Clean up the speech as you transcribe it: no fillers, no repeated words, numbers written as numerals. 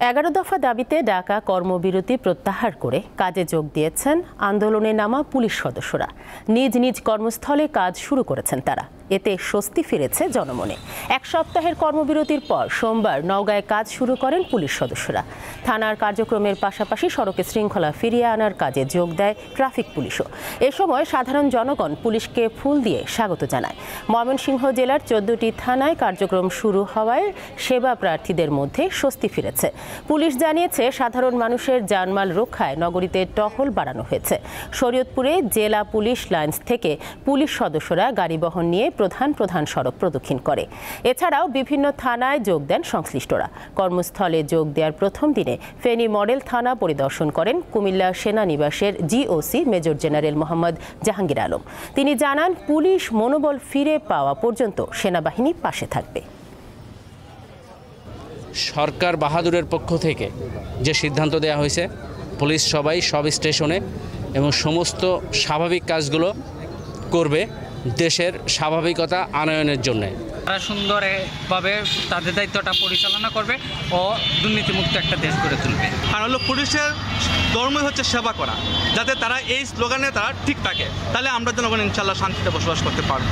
11 দফা দাবিতে ডাকা কর্মবিরতি প্রত্যাহার করে কাজে যোগ দিয়েছেন আন্দোলনে নামা পুলিশ সদস্যরা। নিজ নিজ কর্মস্থলে কাজ শুরু করেছেন তারা। এতে স্বস্তি ফিরেছে জনমনে। এক সপ্তাহের কর্মবিরতির পর সোমবার নওগাঁয় কাজ শুরু করেন পুলিশ সদস্যরা। থানার কার্যক্রমের পাশাপাশি সড়কে শৃঙ্খলা ফিরিয়ে আনার কাজে যোগ দেয় ট্রাফিক পুলিশও। এ সময় সাধারণ জনগণ পুলিশকে ফুল দিয়ে স্বাগত জানায়। ময়মনসিংহ জেলার 14টি থানায় কার্যক্রম শুরু হওয়ায় সেবা প্রার্থীদের মধ্যে স্বস্তি ফিরেছে। পুলিশ জানিয়েছে, সাধারণ মানুষের জানমাল রক্ষায় নগরীতে টহল বাড়ানো হয়েছে। শরীয়তপুরে জেলা পুলিশ লাইন্স থেকে পুলিশ সদস্যরা গাড়ি বহন নিয়ে প্রধান প্রধান সড়ক প্রদক্ষিণ করে। এছাড়াও বিভিন্ন থানায় যোগ দেন সংশ্লিষ্টরা। কর্মস্থলে যোগ দেওয়ার প্রথম দিনে ফেনী মডেল থানা পরিদর্শন করেন কুমিল্লা সেনানিবাসের GOC major general Mohammad Jahangir Alam. তিনি জানান, পুলিশ মনোবল ফিরে পাওয়া পর্যন্ত সেনাবাহিনী পাশে থাকবে। সরকার বাহাদুরের পক্ষ থেকে যে সিদ্ধান্ত দেওয়া হয়েছে, পুলিশ সবাই সব স্টেশনে এবং সমস্ত স্বাভাবিক কাজগুলো করবে দেশের স্বাভাবিকতা আনয়নের জন্য। তারা সুন্দরভাবে তাদের দায়িত্বটা পরিচালনা করবে ও দুর্নীতিমুক্ত একটা দেশ গড়ে তুলবে। আর হলো পুলিশের ধর্মই হচ্ছে সেবা করা, যাতে তারা এই স্লোগানে তারা ঠিক থাকে, তাহলে আমরা জনগণ ইনশাল্লাহ শান্তিতে বসবাস করতে পারবো।